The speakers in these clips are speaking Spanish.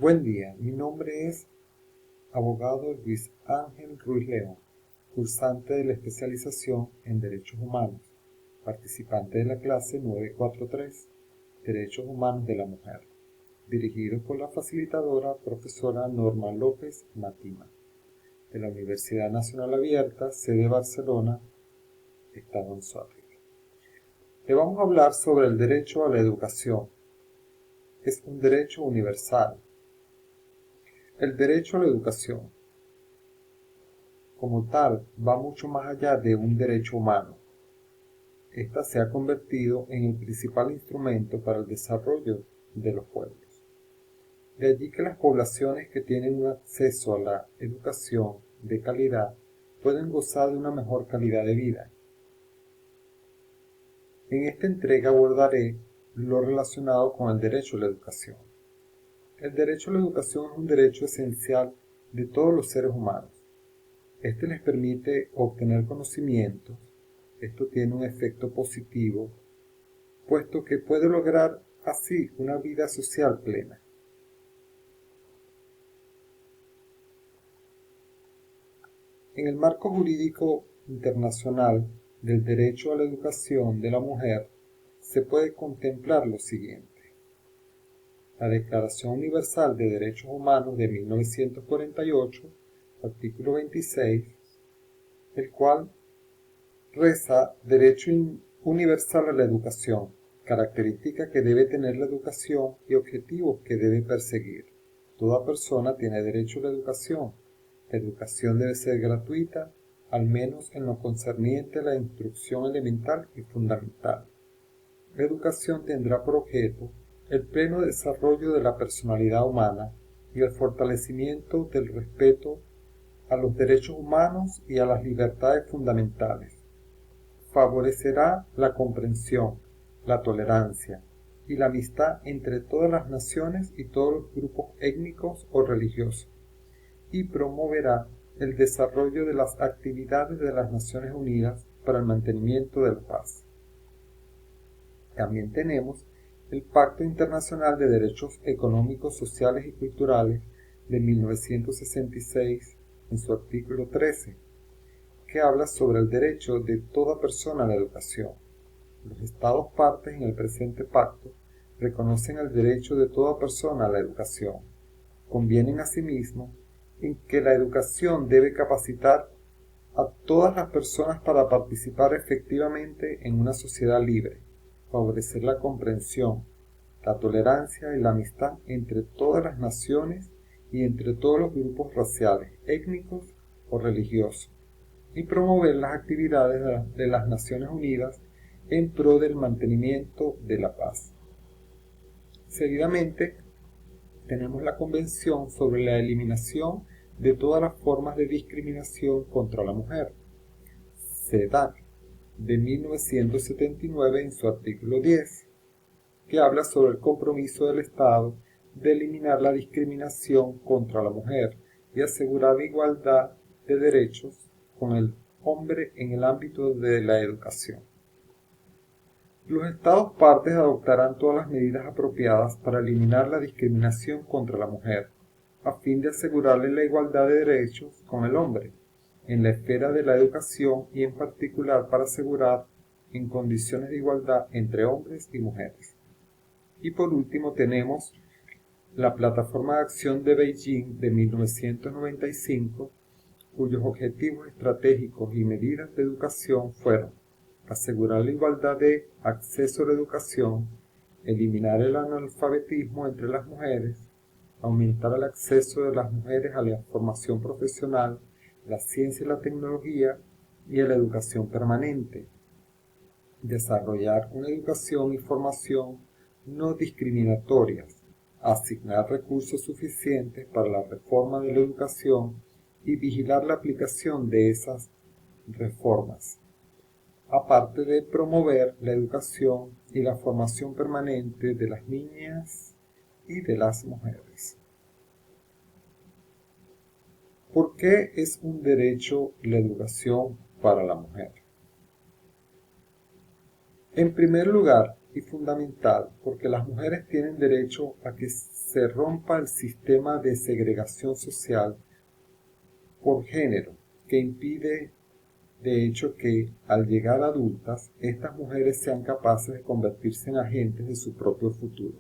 Buen día, mi nombre es abogado Luis Ángel Ruiz León, cursante de la especialización en Derechos Humanos, participante de la clase 943, Derechos Humanos de la Mujer, dirigido por la facilitadora profesora Norma López Matima, de la Universidad Nacional Abierta, sede Barcelona, Estado Suárez. Le vamos a hablar sobre el derecho a la educación. Es un derecho universal. El derecho a la educación, como tal, va mucho más allá de un derecho humano. Esta se ha convertido en el principal instrumento para el desarrollo de los pueblos. De allí que las poblaciones que tienen un acceso a la educación de calidad pueden gozar de una mejor calidad de vida. En esta entrega abordaré lo relacionado con el derecho a la educación. El derecho a la educación es un derecho esencial de todos los seres humanos. Este les permite obtener conocimientos. Esto tiene un efecto positivo, puesto que puede lograr así una vida social plena. En el marco jurídico internacional del derecho a la educación de la mujer, se puede contemplar lo siguiente. La Declaración Universal de Derechos Humanos de 1948, artículo 26, el cual reza derecho universal a la educación, característica que debe tener la educación y objetivos que debe perseguir. Toda persona tiene derecho a la educación. La educación debe ser gratuita, al menos en lo concerniente a la instrucción elemental y fundamental. La educación tendrá por objeto el pleno desarrollo de la personalidad humana y el fortalecimiento del respeto a los derechos humanos y a las libertades fundamentales. Favorecerá la comprensión, la tolerancia y la amistad entre todas las naciones y todos los grupos étnicos o religiosos, y promoverá el desarrollo de las actividades de las Naciones Unidas para el mantenimiento de la paz. También tenemos el Pacto Internacional de Derechos Económicos, Sociales y Culturales de 1966 en su artículo 13, que habla sobre el derecho de toda persona a la educación. Los Estados partes en el presente pacto reconocen el derecho de toda persona a la educación. Convienen asimismo en que la educación debe capacitar a todas las personas para participar efectivamente en una sociedad libre, favorecer la comprensión, la tolerancia y la amistad entre todas las naciones y entre todos los grupos raciales, étnicos o religiosos, y promover las actividades de las Naciones Unidas en pro del mantenimiento de la paz. Seguidamente, tenemos la Convención sobre la eliminación de todas las formas de discriminación contra la mujer, CEDAW, de 1979 en su artículo 10, que habla sobre el compromiso del Estado de eliminar la discriminación contra la mujer y asegurar la igualdad de derechos con el hombre en el ámbito de la educación. Los Estados partes adoptarán todas las medidas apropiadas para eliminar la discriminación contra la mujer, a fin de asegurarle la igualdad de derechos con el hombre, en la esfera de la educación y en particular para asegurar en condiciones de igualdad entre hombres y mujeres. Y por último tenemos la Plataforma de Acción de Beijing de 1995, cuyos objetivos estratégicos y medidas de educación fueron asegurar la igualdad de acceso a la educación, eliminar el analfabetismo entre las mujeres, aumentar el acceso de las mujeres a la formación profesional, la ciencia y la tecnología y a la educación permanente, desarrollar una educación y formación no discriminatorias, asignar recursos suficientes para la reforma de la educación y vigilar la aplicación de esas reformas, aparte de promover la educación y la formación permanente de las niñas y de las mujeres. ¿Por qué es un derecho la educación para la mujer? En primer lugar, y fundamental porque las mujeres tienen derecho a que se rompa el sistema de segregación social por género que impide de hecho que al llegar adultas estas mujeres sean capaces de convertirse en agentes de su propio futuro.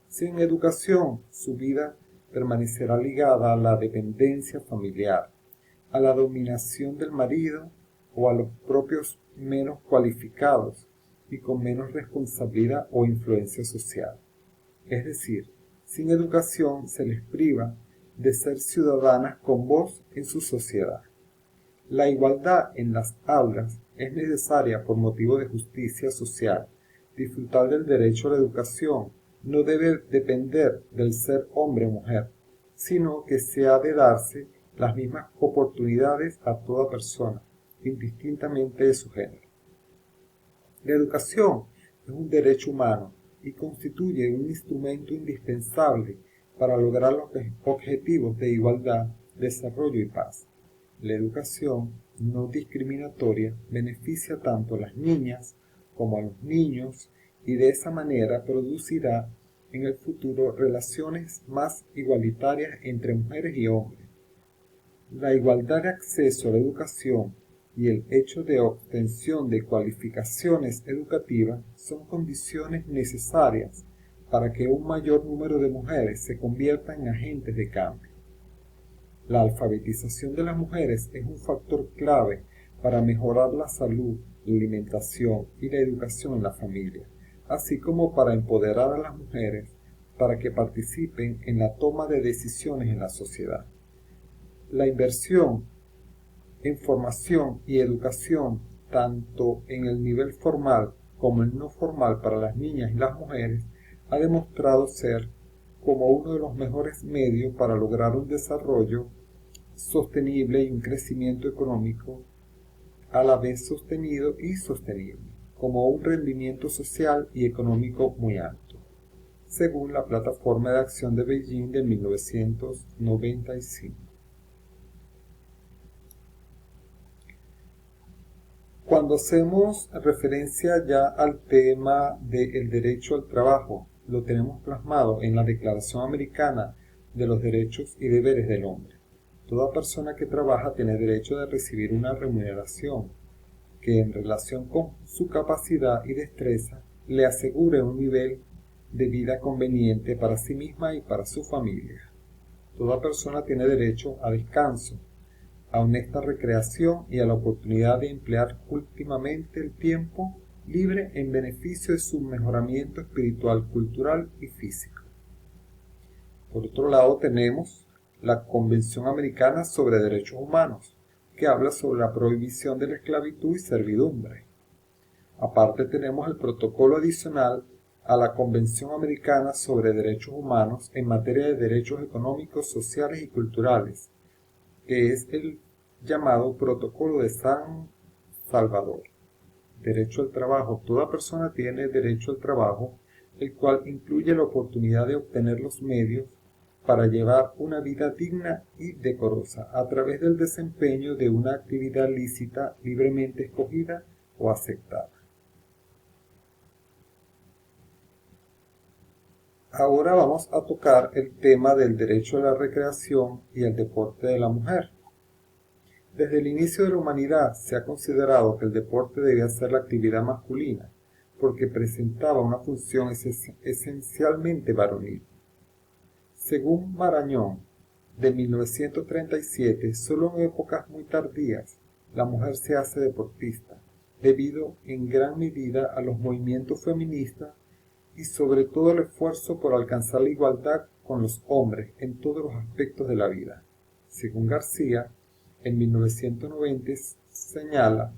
Sin educación, su vida permanecerá ligada a la dependencia familiar, a la dominación del marido o a los propios menos cualificados y con menos responsabilidad o influencia social. Es decir, sin educación se les priva de ser ciudadanas con voz en su sociedad. La igualdad en las aulas es necesaria por motivo de justicia social. Disfrutar del derecho a la educación no debe depender del ser hombre o mujer, sino que se ha de darse las mismas oportunidades a toda persona, indistintamente de su género. La educación es un derecho humano y constituye un instrumento indispensable para lograr los objetivos de igualdad, desarrollo y paz. La educación no discriminatoria beneficia tanto a las niñas como a los niños y de esa manera producirá en el futuro relaciones más igualitarias entre mujeres y hombres. La igualdad de acceso a la educación y el hecho de obtención de cualificaciones educativas son condiciones necesarias para que un mayor número de mujeres se conviertan en agentes de cambio. La alfabetización de las mujeres es un factor clave para mejorar la salud, la alimentación y la educación en la familia, así como para empoderar a las mujeres para que participen en la toma de decisiones en la sociedad. La inversión en formación y educación, tanto en el nivel formal como el no formal para las niñas y las mujeres, ha demostrado ser como uno de los mejores medios para lograr un desarrollo sostenible y un crecimiento económico a la vez sostenido y sostenible, como un rendimiento social y económico muy alto, según la Plataforma de Acción de Beijing de 1995. Cuando hacemos referencia ya al tema del derecho al trabajo, lo tenemos plasmado en la Declaración Americana de los Derechos y Deberes del Hombre. Toda persona que trabaja tiene derecho de recibir una remuneración que en relación con su capacidad y destreza le asegure un nivel de vida conveniente para sí misma y para su familia. Toda persona tiene derecho a descanso, a honesta recreación y a la oportunidad de emplear últimamente el tiempo libre en beneficio de su mejoramiento espiritual, cultural y físico. Por otro lado tenemos la Convención Americana sobre Derechos Humanos, que habla sobre la prohibición de la esclavitud y servidumbre. Aparte tenemos el protocolo adicional a la Convención Americana sobre Derechos Humanos en materia de derechos económicos, sociales y culturales, que es el llamado Protocolo de San Salvador. Derecho al trabajo. Toda persona tiene derecho al trabajo, el cual incluye la oportunidad de obtener los medios para llevar una vida digna y decorosa a través del desempeño de una actividad lícita libremente escogida o aceptada. Ahora vamos a tocar el tema del derecho a la recreación y el deporte de la mujer. Desde el inicio de la humanidad se ha considerado que el deporte debía ser la actividad masculina, porque presentaba una función esencialmente varonil. Según Marañón, de 1937, solo en épocas muy tardías la mujer se hace deportista, debido en gran medida a los movimientos feministas y sobre todo el esfuerzo por alcanzar la igualdad con los hombres en todos los aspectos de la vida. Según García, en 1990 señala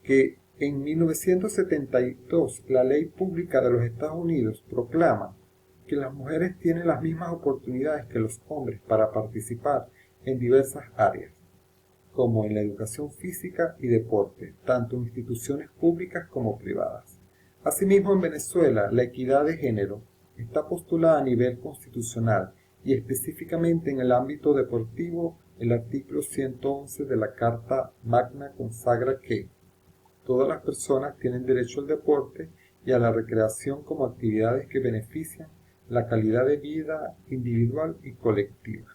que en 1972 la ley pública de los Estados Unidos proclama que las mujeres tienen las mismas oportunidades que los hombres para participar en diversas áreas, como en la educación física y deporte, tanto en instituciones públicas como privadas. Asimismo, en Venezuela, la equidad de género está postulada a nivel constitucional y específicamente en el ámbito deportivo. El artículo 111 de la Carta Magna consagra que todas las personas tienen derecho al deporte y a la recreación como actividades que benefician la calidad de vida individual y colectiva.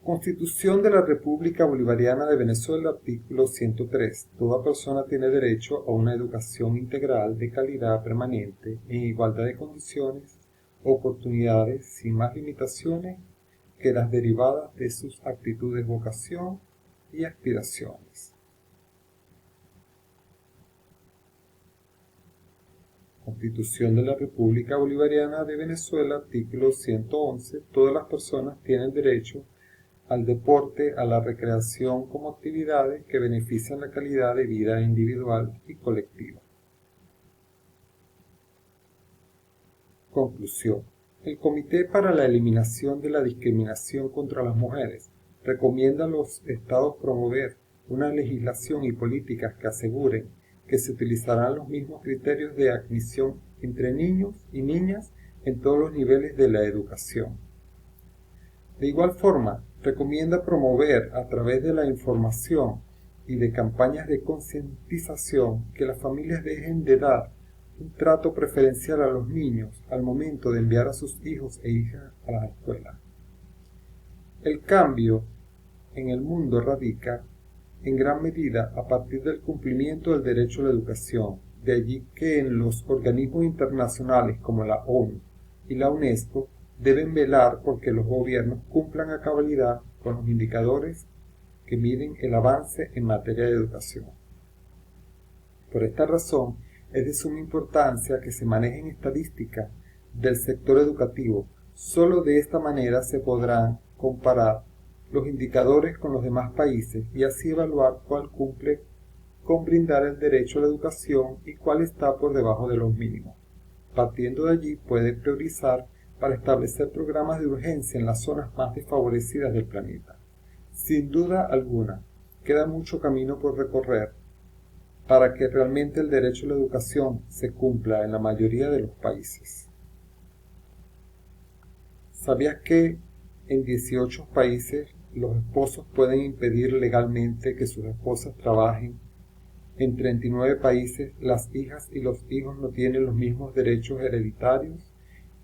Constitución de la República Bolivariana de Venezuela, artículo 103. Toda persona tiene derecho a una educación integral de calidad permanente, en igualdad de condiciones, oportunidades, sin más limitaciones que las derivadas de sus actitudes, vocación y aspiraciones. Constitución de la República Bolivariana de Venezuela, artículo 111. Todas las personas tienen derecho al deporte, a la recreación como actividades que benefician la calidad de vida individual y colectiva. Conclusión. El Comité para la Eliminación de la Discriminación contra las Mujeres recomienda a los estados promover una legislación y políticas que aseguren que se utilizarán los mismos criterios de admisión entre niños y niñas en todos los niveles de la educación. De igual forma, recomienda promover a través de la información y de campañas de concientización que las familias dejen de dar un trato preferencial a los niños al momento de enviar a sus hijos e hijas a la escuela. El cambio en el mundo radica en gran medida a partir del cumplimiento del derecho a la educación, de allí que en los organismos internacionales como la ONU y la UNESCO deben velar porque los gobiernos cumplan a cabalidad con los indicadores que miden el avance en materia de educación. Por esta razón, es de suma importancia que se manejen estadísticas del sector educativo. Solo de esta manera se podrán comparar los indicadores con los demás países y así evaluar cuál cumple con brindar el derecho a la educación y cuál está por debajo de los mínimos. Partiendo de allí, puede priorizar para establecer programas de urgencia en las zonas más desfavorecidas del planeta. Sin duda alguna, queda mucho camino por recorrer para que realmente el derecho a la educación se cumpla en la mayoría de los países. ¿Sabías que en 18 países los esposos pueden impedir legalmente que sus esposas trabajen? En 39 países las hijas y los hijos no tienen los mismos derechos hereditarios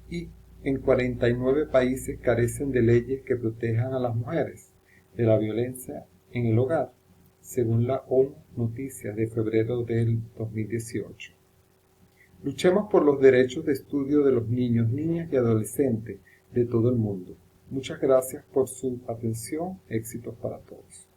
y en 49 países carecen de leyes que protejan a las mujeres de la violencia en el hogar, según la ONU Noticias de febrero del 2018. Luchemos por los derechos de estudio de los niños, niñas y adolescentes de todo el mundo. Muchas gracias por su atención. Éxitos para todos.